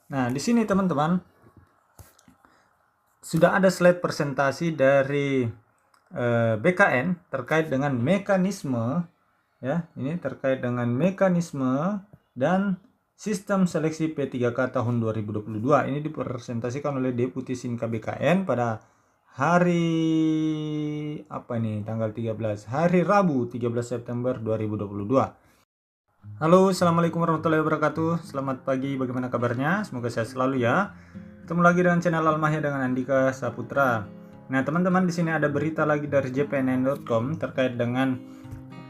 Nah, di sini teman-teman sudah ada slide presentasi dari BKN terkait dengan mekanisme, ya, ini terkait dengan mekanisme dan sistem seleksi P3K tahun 2022. Ini dipresentasikan oleh Deputi Sinka BKN pada hari tanggal 13, hari Rabu 13 September 2022. Halo, assalamualaikum warahmatullahi wabarakatuh. Selamat pagi, bagaimana kabarnya? Semoga sehat selalu ya. Ketemu lagi dengan channel Almahya dengan Andika Saputra. Nah, teman-teman, di sini ada berita lagi dari jpnn.com terkait dengan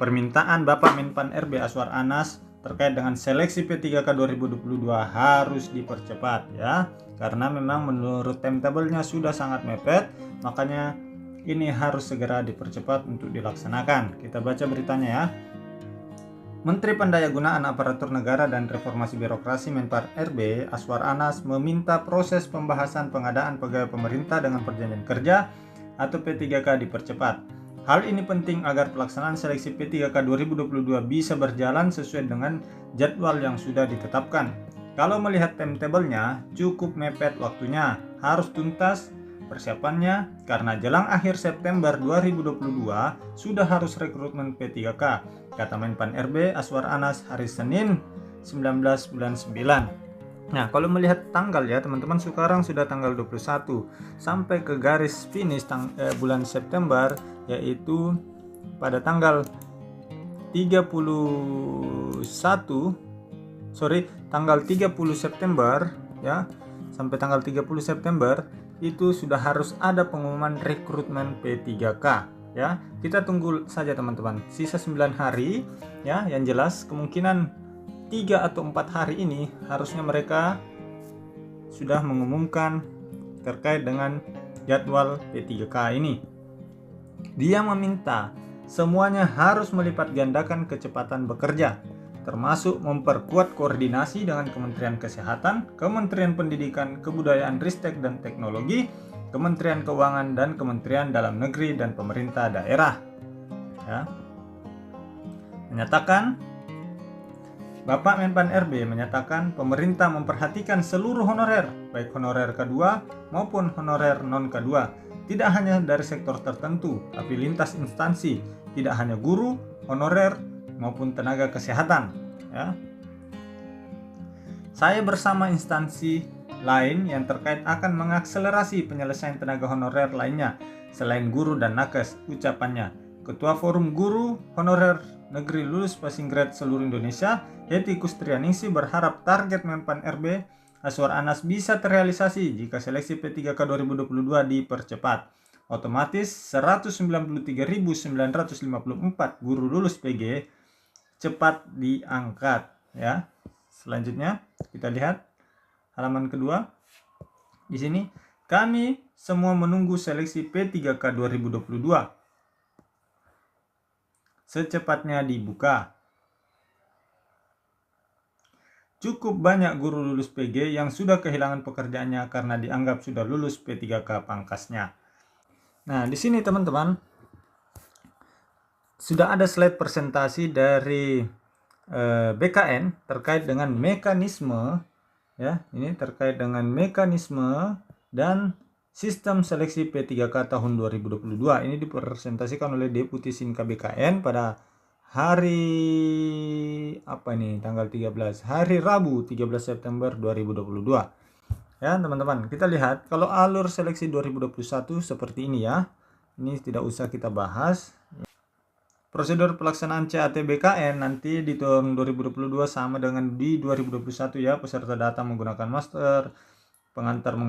permintaan Bapak Menpan RB Aswar Anas terkait dengan seleksi P3K 2022 harus dipercepat ya. Karena memang menurut timetable-nya sudah sangat mepet, makanya ini harus segera dipercepat untuk dilaksanakan. Kita baca beritanya ya. Menteri Pendayagunaan Aparatur Negara dan Reformasi Birokrasi Menpan RB Aswar Anas meminta proses pembahasan pengadaan pegawai pemerintah dengan perjanjian kerja atau P3K dipercepat. Hal ini penting agar pelaksanaan seleksi P3K 2022 bisa berjalan sesuai dengan jadwal yang sudah ditetapkan. Kalau melihat timetable-nya, cukup mepet waktunya, harus tuntas persiapannya karena jelang akhir September 2022 sudah harus rekrutmen P3K, kata Menpan RB Aswar Anas hari Senin 19 bulan 9. Nah, kalau melihat tanggal ya teman-teman, sekarang sudah tanggal 21 sampai ke garis finish bulan September, yaitu pada tanggal 30 September ya, sampai tanggal 30 September itu sudah harus ada pengumuman rekrutmen P3K ya. Kita tunggu saja teman-teman, sisa 9 hari ya. Yang jelas kemungkinan 3 atau 4 hari ini harusnya mereka sudah mengumumkan terkait dengan jadwal P3K ini. Dia meminta semuanya harus melipat gandakan kecepatan bekerja, termasuk memperkuat koordinasi dengan Kementerian Kesehatan, Kementerian Pendidikan, Kebudayaan, Ristek dan Teknologi, Kementerian Keuangan, dan Kementerian Dalam Negeri dan pemerintah daerah. Ya. Bapak Menpan RB menyatakan pemerintah memperhatikan seluruh honorer, baik honorer K2 maupun honorer non-K2, tidak hanya dari sektor tertentu, tapi lintas instansi, tidak hanya guru, honorer, maupun tenaga kesehatan ya. Saya bersama instansi lain yang terkait akan mengakselerasi penyelesaian tenaga honorer lainnya selain guru dan nakes, ucapannya Ketua Forum Guru Honorer Negeri Lulus Passing Grade seluruh Indonesia, Hetty Kustrianingsih, berharap target Menpan RB Aswar Anas bisa terrealisasi jika seleksi P3K 2022 dipercepat. Otomatis 193.954 guru lulus PG cepat diangkat ya. Selanjutnya kita lihat halaman kedua. Di sini kami semua menunggu seleksi P3K 2022 secepatnya dibuka. Cukup banyak guru lulus PG yang sudah kehilangan pekerjaannya karena dianggap sudah lulus P3K pangkasnya. Nah, di sini teman-teman sudah ada slide presentasi dari BKN terkait dengan mekanisme ya. Ini terkait dengan mekanisme dan sistem seleksi P3K tahun 2022. Ini dipresentasikan oleh Deputi Sinka BKN pada hari tanggal 13, hari Rabu 13 September 2022. Ya, teman-teman, kita lihat kalau alur seleksi 2021 seperti ini ya. Ini tidak usah kita bahas. Prosedur pelaksanaan CAT BKN nanti di tahun 2022 sama dengan di 2021 ya. Peserta datang menggunakan masker, pengantar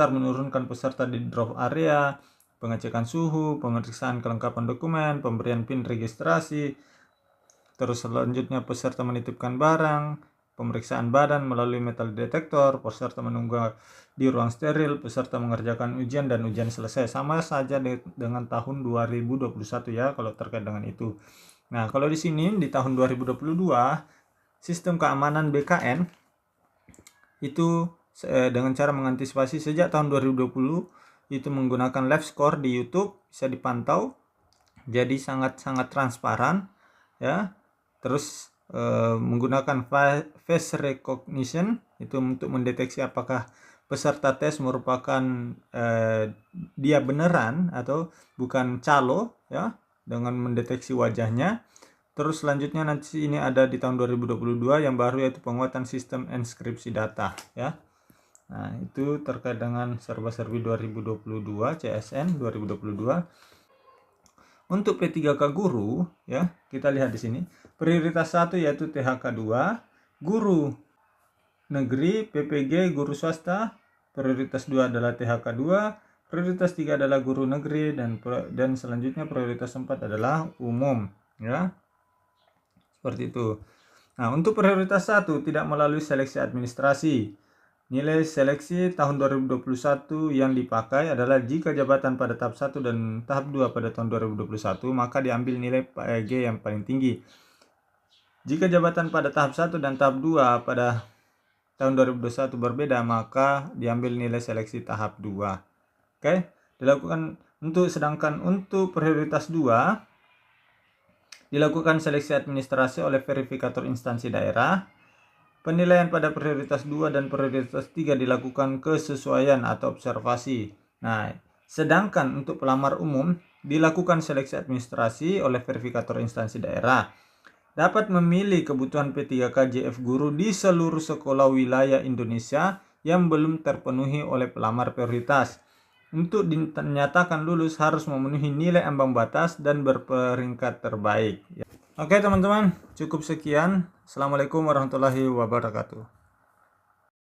menurunkan peserta di drop area, pengecekan suhu, pemeriksaan kelengkapan dokumen, pemberian PIN registrasi. Terus selanjutnya peserta menitipkan barang, pemeriksaan badan melalui metal detektor, peserta menunggu di ruang steril, peserta mengerjakan ujian dan ujian selesai. Sama saja dengan tahun 2021 ya kalau terkait dengan itu. Nah, kalau di sini di tahun 2022 sistem keamanan BKN itu dengan cara mengantisipasi sejak tahun 2020 itu menggunakan live score di YouTube, bisa dipantau. Jadi sangat-sangat transparan ya. Terus menggunakan face recognition, itu untuk mendeteksi apakah peserta tes merupakan dia beneran atau bukan calo, ya, dengan mendeteksi wajahnya. Terus selanjutnya nanti ini ada di tahun 2022 yang baru, yaitu penguatan sistem enskripsi data, ya. Nah, itu terkait dengan serba-serbi 2022 CSN 2022. Untuk P3K guru, ya, kita lihat di sini. Prioritas 1 yaitu THK 2, guru negeri, PPG, guru swasta. Prioritas 2 adalah THK 2, prioritas 3 adalah guru negeri, dan selanjutnya prioritas 4 adalah umum, ya. Seperti itu. Nah, untuk prioritas 1 tidak melalui seleksi administrasi. Nilai seleksi tahun 2021 yang dipakai adalah jika jabatan pada tahap 1 dan tahap 2 pada tahun 2021, maka diambil nilai PEG yang paling tinggi. Jika jabatan pada tahap 1 dan tahap 2 pada tahun 2021 berbeda, maka diambil nilai seleksi tahap 2. Oke, dilakukan sedangkan untuk prioritas 2 dilakukan seleksi administrasi oleh verifikator instansi daerah. Penilaian pada prioritas 2 dan prioritas 3 dilakukan kesesuaian atau observasi. Nah, sedangkan untuk pelamar umum dilakukan seleksi administrasi oleh verifikator instansi daerah. Dapat memilih kebutuhan P3K JF guru di seluruh sekolah wilayah Indonesia yang belum terpenuhi oleh pelamar prioritas. Untuk dinyatakan lulus harus memenuhi nilai ambang batas dan berperingkat terbaik. Oke teman-teman, cukup sekian. Assalamualaikum warahmatullahi wabarakatuh.